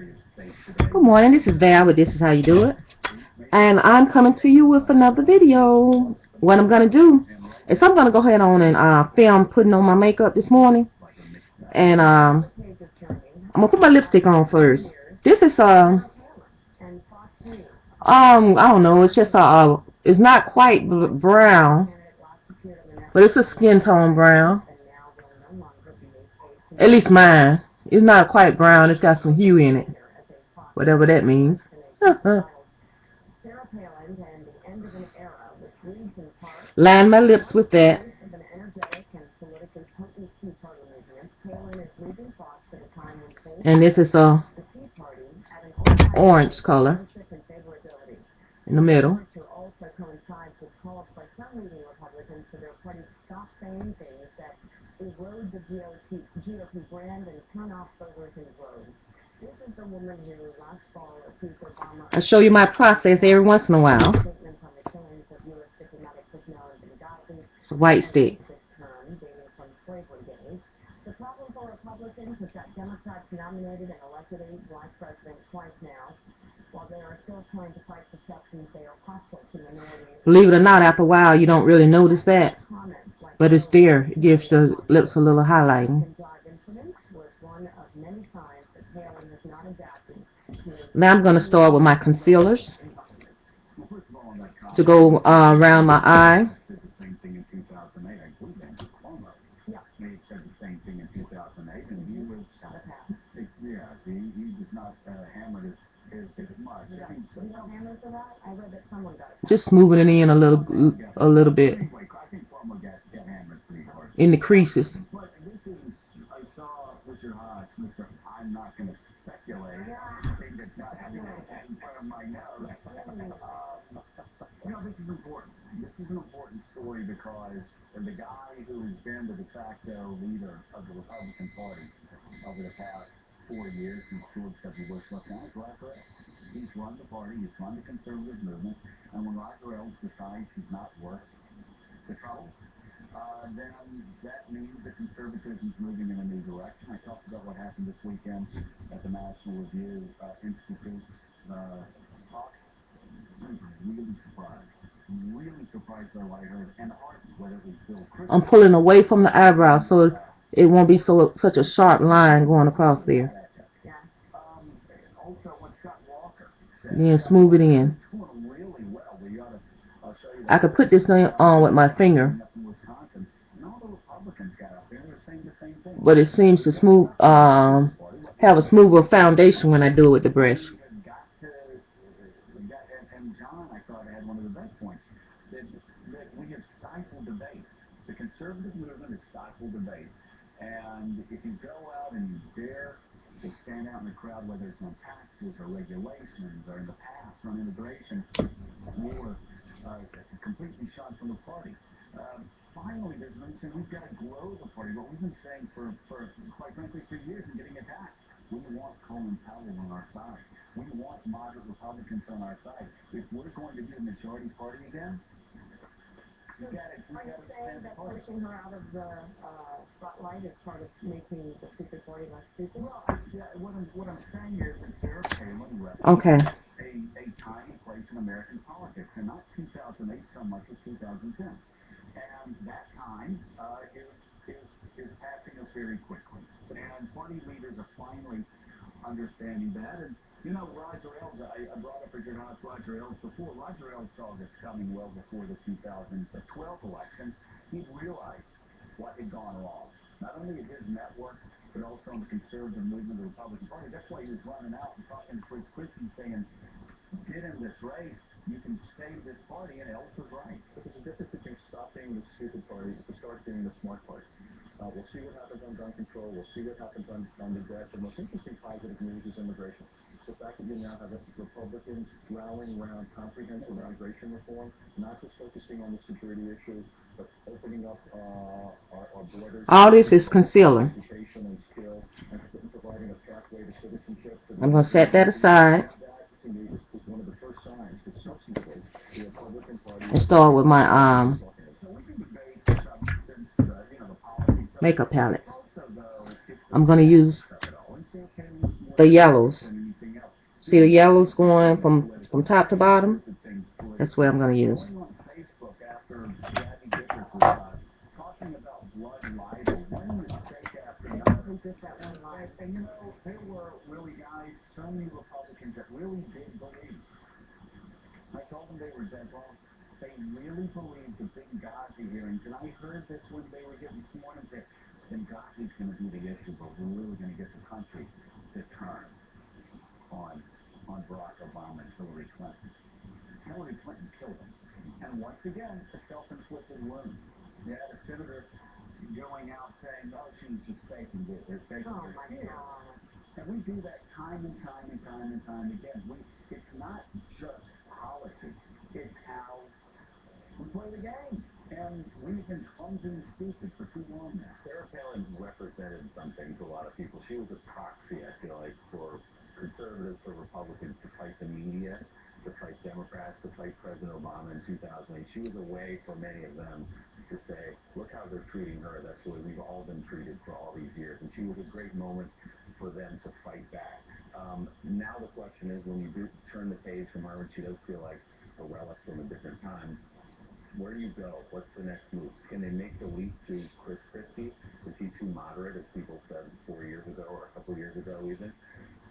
Good morning, this is Val with This Is How You Do It. And I'm coming to you with another video. What I'm going to do is I'm going to go ahead on and film putting on my makeup this morning. And I'm going to put my lipstick on first. This is, I don't know, it's just, it's not quite brown, but it's a skin tone brown. At least mine. It's not quite brown, it's got some hue in it. Whatever that means. Line my lips with that. And this is a orange color in the middle. I show you my process every once in a while. It's a white stick. The problem for Republicans is that Democrats nominated and elected a black president twice now, while they are still trying to fight perceptions they are hostile to minorities. Believe it or not, after a while you don't really notice that, but it's there. It gives the lips a little highlighting. Now I'm going to start with my concealers to go around my eye. Just smoothing it in a little bit in the creases. I'm not going to speculate. It's not having a head in front of my nose. This is important. This is an important story because the guy who has been the de facto leader of the Republican Party over the past 4 years since George W. Bush left office, Roger Ailes. He's run the party. He's run the conservative movement. And when Roger Ailes decides he's not worth the trouble, then that means that conservatism is moving in a new direction. I talked about what happened this weekend at the National Review Institute talk. I was really surprised by what I heard, and heartened whether it was Bill Christie. I'm pulling away from the eyebrow so it won't be such a sharp line going across there. Then smooth it in. I could put this thing on with my finger, but it seems to smooth, have a smoother foundation when I do it with the brush. And John, I thought, had one of the best points, that we have stifled debate. The conservative movement has stifled debate. And if you go out and you dare to stand out in the crowd, whether it's on taxes or regulations or in the past on immigration, or completely shot from the party. Finally, there's no reason we've got to grow the party. What we've been saying for quite frankly, for years and getting attacked. We want Colin Powell on our side. We want moderate Republicans on our side. If we're going to be a majority party again, we got to stand that pushing her out of the spotlight is part of making the secret party less stupid? Well, what I'm saying is that Sarah Palin represents a tiny place in American politics, and not 2008 so much as 2010. And that time is passing us very quickly. And party leaders are finally understanding that. And, Roger Ailes, I brought up Roger Ailes before. Roger Ailes saw this coming well before the 2012 election. He realized what had gone wrong, not only in his network, but also in the conservative movement of the Republican Party. That's why he was running out and talking to Chris Christie saying, get in this race, you can save this party, and Ailes was right. But there's a difference between stop being the stupid party to start being the smart party. We'll see what happens on gun control. We'll see what happens on the debt. The most interesting positive news is immigration. The fact that you now have Republicans rallying around comprehensive immigration reform, not just focusing on the security issues, but opening up our borders. All this is concealer. I'm going to set that aside and start with my makeup palette. I'm going to use the yellows. See the yellows going from top to bottom? That's what I'm going to use. Going on Facebook after Gabby Giffords was talking about blood libel, one mistake after another. Just that one line. And you know, there were really guys, so many Republicans that really did believe. I told them they were dead wrong. They really believed the Benghazi hearings, and I heard this when they were getting sworn and said, Benghazi's going to be the issue, but we're really going to get the country to turn on Barack Obama and Hillary Clinton. Hillary Clinton killed him. And once again, a self-inflicted wound. You had a senator going out saying, oh, she was just faking it. They're faking her tears. And we do that time and time and time and time again. It's not just politics. It's how we play the game. And we've been clumsy and stupid for too long now. Sarah Palin represented something to a lot of people. She was a proxy, I feel like, for conservatives, for Republicans to fight the media, to fight Democrats, to fight President Obama in 2008. She was a way for many of them to say, look how they're treating her. That's the way we've all been treated for all these years. And she was a great moment for them to fight back. Now the question is, when you do turn the page from her, and she does feel like a relic from a different time, where do you go? What's the next move? Can they make the leap to Chris Christie? Is he too moderate, as people said 4 years ago or a couple years ago even?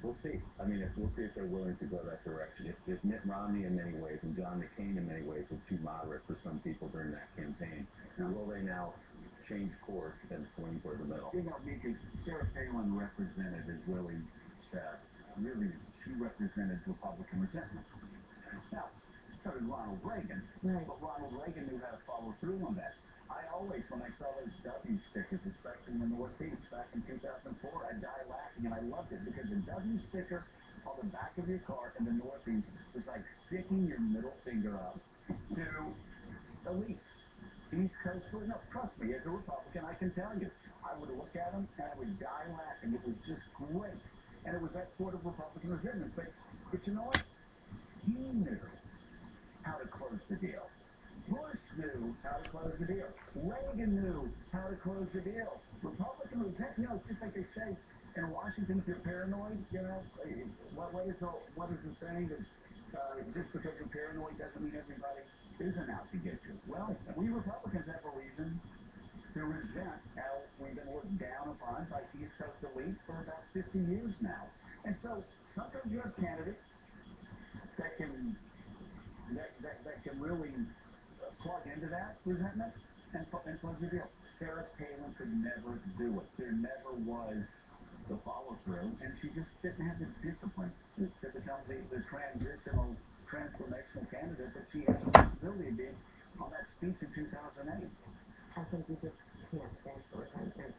We'll see. I mean, we'll see if they're willing to go that direction. If Mitt Romney in many ways and John McCain in many ways was too moderate for some people during that campaign, will they now change course and swing for the middle? You know, because Sarah Palin represented, as Willie said, really, she represented Republican resentment. Now, so did Ronald Reagan. Right. But Ronald Reagan knew how to follow through on that. I always, when I saw those W stickers, especially in the Northeast back in 2004, I'd die laughing, and I loved it because the W sticker on the back of your car in the Northeast was like sticking your middle finger up to elites. East Coast, no, trust me, as a Republican, I can tell you, I would look at them and I would die laughing. It was just great. And it was that sort of Republican resentment. But you know what? He knew how to close the deal. Bush knew how to close the deal. Reagan knew how to close the deal. Republican resentment, you know, it's just like they say in Washington, if you're paranoid, you know, what is the saying that just because you're paranoid doesn't mean everybody isn't out to get you? Well, we Republicans have a reason to resent how we've been looked down upon by East Coast elites for about 50 years now. And so sometimes you have candidates that can really plug into that resentment and close the deal. Sarah Palin could never do it. There never was the follow-through, and she just didn't have the discipline to become the transformational candidate that she had the possibility of being on that speech in 2008. I think you just can't stand for resentment.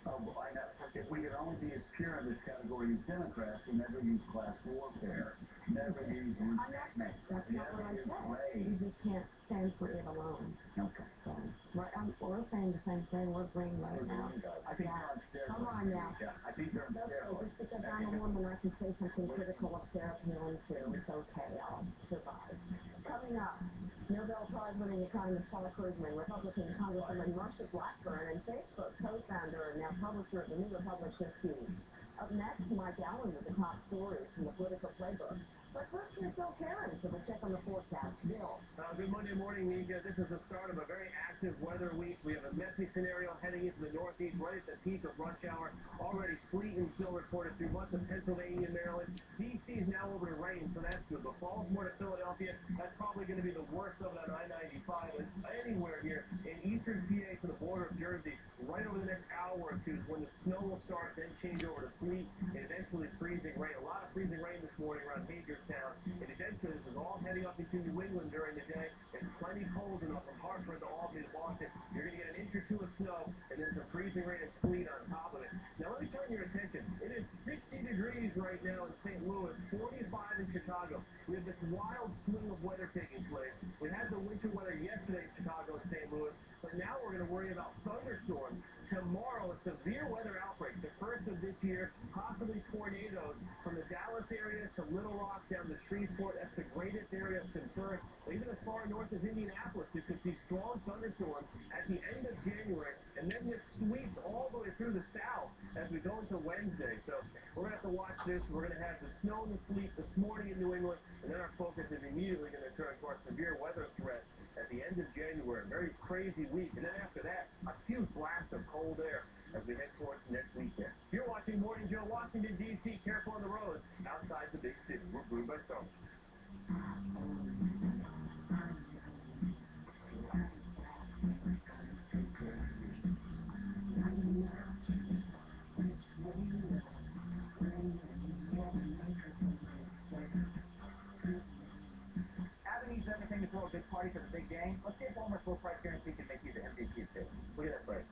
Oh, well, I know. If we could only be as pure in this category as Democrats, we never use class warfare, never use resentment, That's not what I said. You just can't stand for it alone. Okay. So, we're saying the same thing. We're green right now. I think they're on steroids. Come on now. Yeah, I think they're on steroids. Just because I'm a woman, I can say something critical of Sarah Palin too. It's okay. I'll survive. Coming up, Nobel Prize-winning economist Paul Krugman, Republican Congresswoman Marsha Blackburn, and Facebook co-founder and now publisher of the New Republic Review. Up next, Mike Allen with the top stories from the political playbook. But first, here's Bill Karen for the check on the forecast. Bill. Good Monday morning, Mika. This is the start of a very active weather week. We have a messy scenario heading into the Northeast right at the peak of rush hour. Already sleet and snow reported through much of Pennsylvania and Maryland. D.C. is now over to rain, so that's good. But Baltimore to Philadelphia, that's probably going to be the worst of it on I-95. And anywhere here in eastern PA to the border of Jersey, right over the next hour or two is when the snow will start, then change over to sleet, and eventually freezing rain. A lot of freezing rain this morning around Hagerstown. And eventually, this is all heading up into New England during the day. It's plenty cold enough from Hartford to Albany to Boston. You're going to get an inch or two of snow, and then some freezing rain and sleet on top of it. Now, let me turn your attention. It is 60 degrees right now in St. Louis, 45 in Chicago. We have this wild swing of weather taking place. We had the winter weather yesterday in Chicago and St. Louis, but now we're going to worry about thunderstorms. Tomorrow, a severe weather outbreak, the first of this year, possibly tornadoes from the Dallas area to Little Rock down to Shreveport. That's the greatest area of concern. Even as far north as Indianapolis, you could see strong thunderstorms at the end of January, and then this sweeps all the way through the south as we go into Wednesday. So We're going to have to watch this. We're going to have the snow and the sleet this morning in New England, and then our focus is immediately going to turn to our severe weather threat at the end of January. A very crazy week. And then after that, a huge blast of cold air as we head towards next weekend. You're watching Morning Joe, Washington, D.C. Careful on the road outside the big city. We're brewed by Tonya. Needs everything to throw a big party for the big game. Let's see if Walmart's low price guarantee can make you the MVP pick. Look at that price.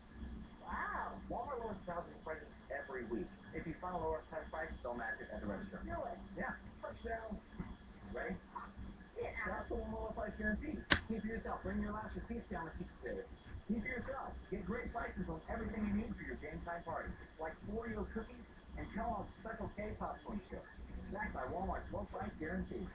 Wow. Walmart lowers thousands of prices every week. If you find a lower price, they'll match it at the register. Do it. Yeah. Touchdown. Ready? Yeah. That's the Walmart low price guarantee. Keep for yourself. Bring your last receipts down and keep it. Keep for yourself. Get great prices on everything you need for your game time party. Like Oreo cookies and Kellogg's Special K popcorn chips. Backed by Walmart's low price guarantee.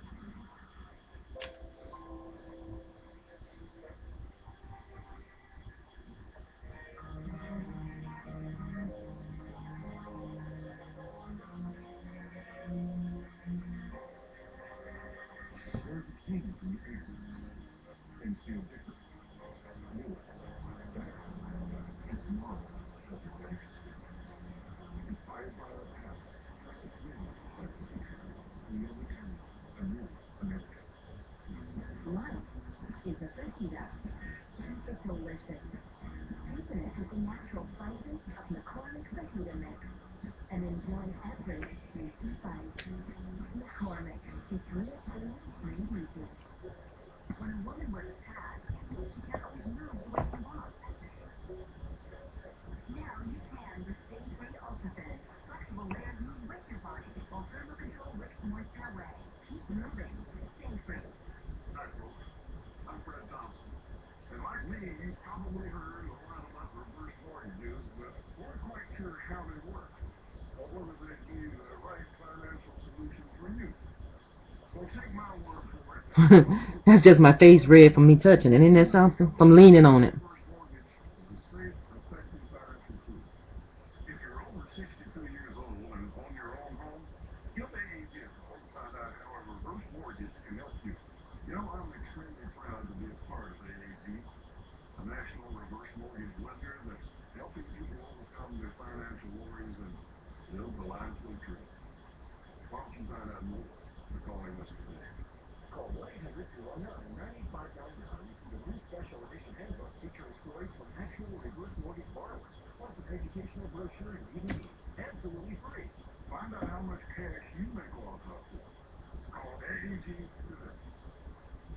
There's a change in the air. Things feel different. Newer. Better. It's marvelous what the weather is doing. Inspired by our past, it's really quite the future. We will become a new America. Life is a fajita. It's delicious. Season it with the natural spices of McCormick's fajita mix and enjoy every juicy bite. McCormick is real food, free juices. When a woman wears a pad, she can always move the way she wants. Now you can with stain-free ultra-thin. Flexible layers move with your body, while thermal control wicks moisture away. Keep moving. Stain-free. Hi, folks. I'm Fred Thompson. And like me, you've probably heard a lot about reverse mortgages, but weren't quite sure how they work, or whether they'd be the right financial solution for you. So take my word for it. That's just my face red from me touching it. Isn't that something? From leaning on it. Reverse mortgage is a safe, effective financial tool. If you're over 62 years old and own your own home, give AAG a call to find out how a reverse mortgage can help you. You know, I'm extremely proud to be a part of AAG, a national reverse mortgage lender that's helping people overcome their financial worries and live the lives they dream. Why don't you find out more by calling us today? Call 1-800-219-9599 to see the new special edition handbook featuring stories from actual reverse mortgage borrowers, plus an educational brochure and DVD, absolutely free. Find out how much cash you may qualify for. Call AAG today.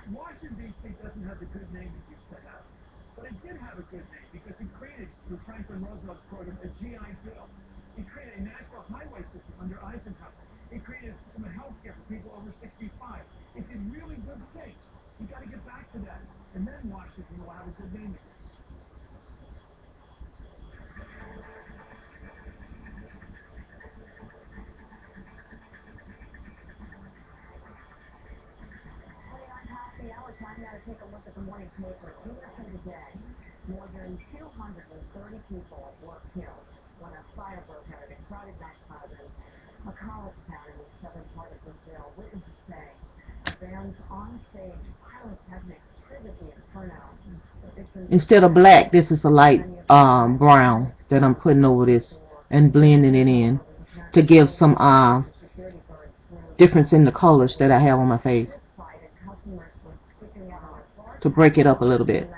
Washington, D.C. doesn't have the good name that used to have. But it did have a good name because it created, through Franklin Roosevelt's program, a GI Bill. It created a national highway system under Eisenhower. It created a system of health care for people over 65. It did really good things. You got to get back to that. And then Washington will have a good name again. The hour time now to take a look at the morning paper. Here for today, more than 230 people were killed when a fire broke out at a crowded nightclub in a college town in the southern part of Brazil. Witnesses say the band's on-stage pyrotechnics triggered the inferno. Instead of black, this is a light brown that I'm putting over this and blending it in to give some difference in the colors that I have on my face, to break it up a little bit.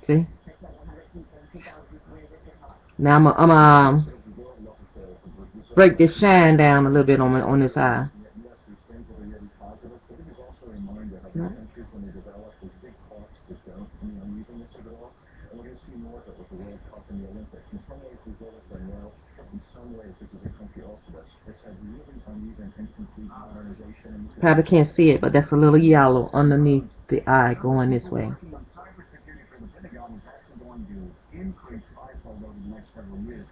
See? Now I'm break this shine down a little bit on this eye. No? And we're going to see more of it with the World Cup and the Olympics. In some ways, Brazil has done well. In some ways, this is a country also that's had really uneven, incomplete modernization. Probably can't see it, but that's a little yellow underneath the eye going this way. Working on cybersecurity for the Pentagon is actually going to increase fivefold over the next several years.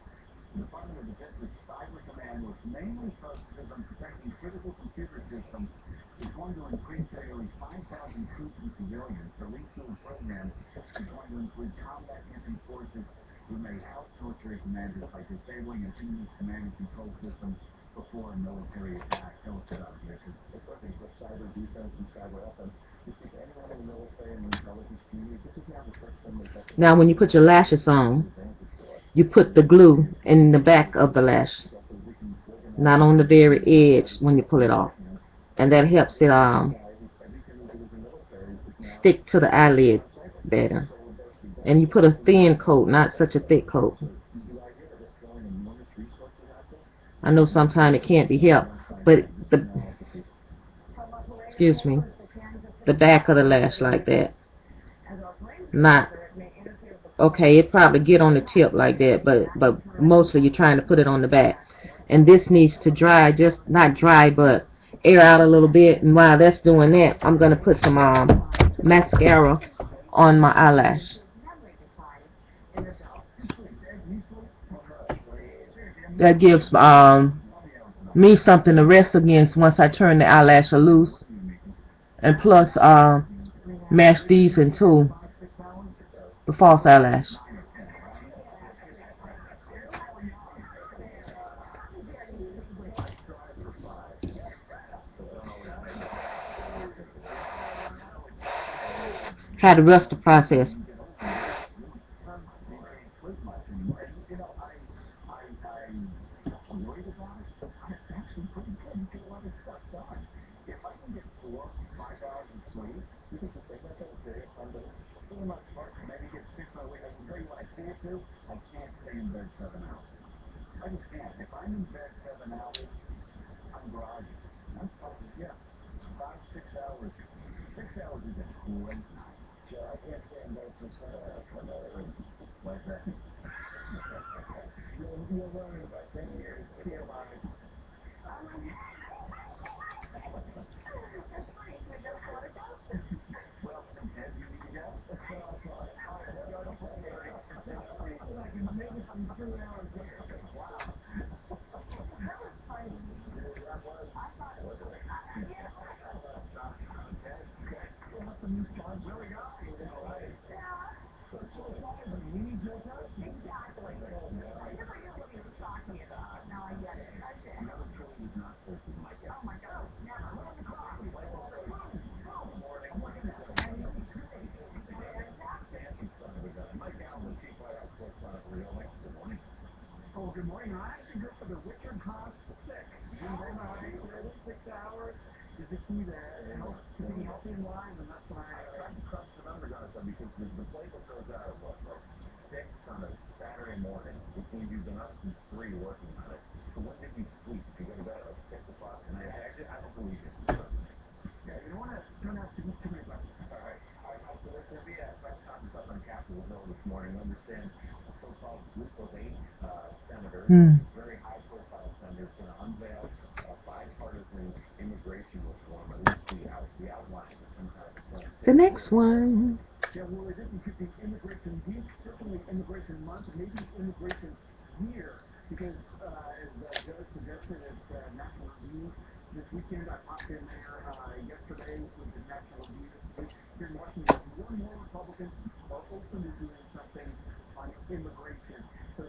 The Department of Defense's Cyber Command, which mainly focuses on protecting critical computer systems, is going to increase to nearly 5,000 troops and civilians. The retooled program is going to include combat entry forces, We may house military commanders by disabling an enemy's command and control system before a military attack. Tell us about this. It's looking for cyber defense and cyber offense. You speak to anyone in the military and the intelligence community, this is now the first thing that Now, when you put your lashes on, you put the glue in the back of the lash, not on the very edge when you pull it off, and that helps it stick to the eyelid better. And you put a thin coat, not such a thick coat. I know sometimes it can't be helped, but excuse me, the back of the lash like that. Not, okay, it probably get on the tip like that, but mostly you're trying to put it on the back. And this needs to dry, just not dry, but air out a little bit. And while that's doing that, I'm going to put some mascara on my eyelash. That gives me something to rest against once I turn the eyelash loose. And plus, match these into the false eyelash. Try to rush the process. I'm worried about it, but I'm actually pretty good. You get a lot of stuff done. If I can get 4-5 hours of sleep, you think the thing that's serious? I'm really not smart. Maybe get 6 hours. I can tell you what I can't do. I can't stay in bed 7 hours. I just can't. If I'm in bed 7 hours, I'm groggy. I'm fucking, yeah. 5-6 hours. 6 hours is a great night. Yeah, I can't stay in bed for 7 hours. Like that. You're learning about 10 years. TMI. Well, as you need to go. Maybe some 2 hours later. Wow. That was funny. That was. I thought it was. Okay. We'll have some new fun. Really got it. Yeah. We need your touch. Exactly. I never knew what he was talking about. Now I get it. I did. Another truly was not supposed to be my guest. Oh my God. Never. Look at the clock. Morning. I'm looking at it. Fantastic. Son of a gun. Mike Allen, Chief White House correspondent for Real. Good morning. Oh, good morning. I actually go for the Richard Haas 6. You know, 6 hours is the key there. To be healthy and wise, and that's why I tried to crush the numbers on it, though, because the playbook goes out of what, 6 on a Saturday morning, which means you've been up since 3 working on it. So when did you sleep? Did you go to bed at 6 o'clock? And I don't believe you. Yeah, you don't want to turn out too many questions. All right. So there'll be a press conference up on Capitol Hill this morning. I understand a so-called group of 8 senators, very high-profile senators, going to unveil bipartisan immigration reform, at least the outline of some kind of a plan. The next one. Yeah, well, it isn't just the immigration week, certainly immigration month, maybe immigration year, because as Joe suggested, it's National Review this weekend. I popped in there yesterday with the National Review this week. Here in Washington, more and more Republicans are open to doing something on immigration. So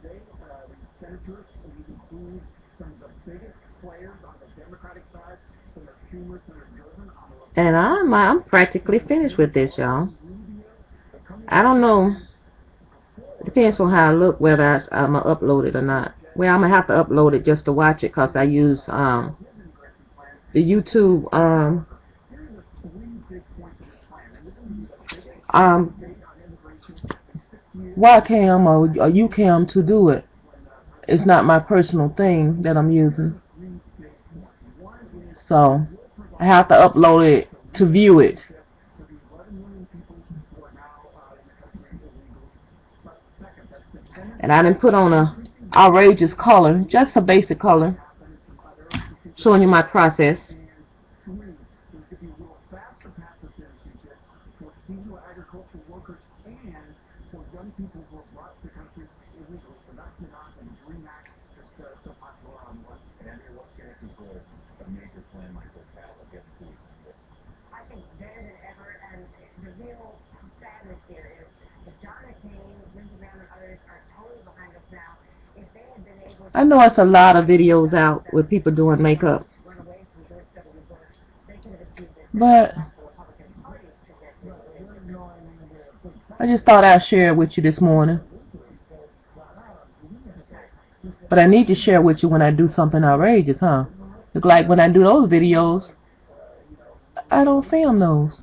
today, the senators include some of the biggest players on the Democratic side, Senator Schumer, Senator Durbin on the And I'm practically finished with this, y'all. I don't know. It depends on how I look, whether I'm going to upload it or not. Well, I'm going to have to upload it just to watch it, because I use the YouTube Wacom or Ucam to do it. It's not my personal thing that I'm using. So I have to upload it to view it. And I didn't put on a outrageous color, just a basic color, showing you my process. I think better than ever, and the real sadness here is that John McCain, Lindsey Graham, and others I know it's a lot of videos out with people doing makeup, but I just thought I'd share it with you this morning. But I need to share it with you when I do something outrageous, huh? Look like when I do those videos, I don't film those.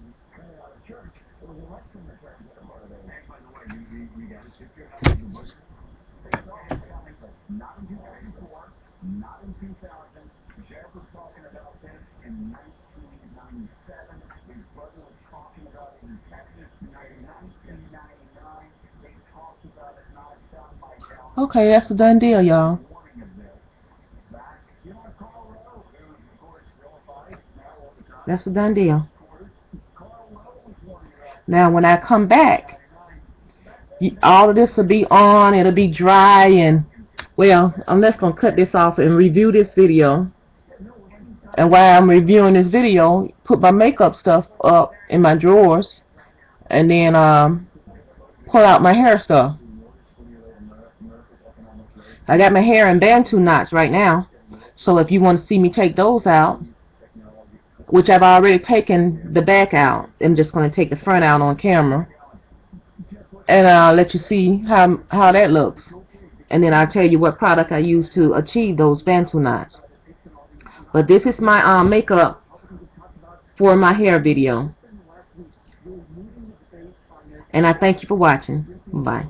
Not in 2004, not in 2000. Jeff was talking about this in 1997. His brother was talking about it in Texas in 1999. They talked about it nonstop by down. Okay, that's a done deal, y'all. Warning of this. Back, you know, Carl Rowe, who, of course, vilified now all the time. That's a done deal. Carl Rowe was warning about. Now, when I come back, all of this will be on. It'll be dry, and well, I'm just gonna cut this off and review this video. And while I'm reviewing this video, put my makeup stuff up in my drawers, and then pull out my hair stuff. I got my hair in bantu knots right now, so if you want to see me take those out, which I've already taken the back out, I'm just going to take the front out on camera, and I'll let you see how that looks, and then I'll tell you what product I use to achieve those bantu knots. But this is my makeup for my hair video, and I thank you for watching. Bye.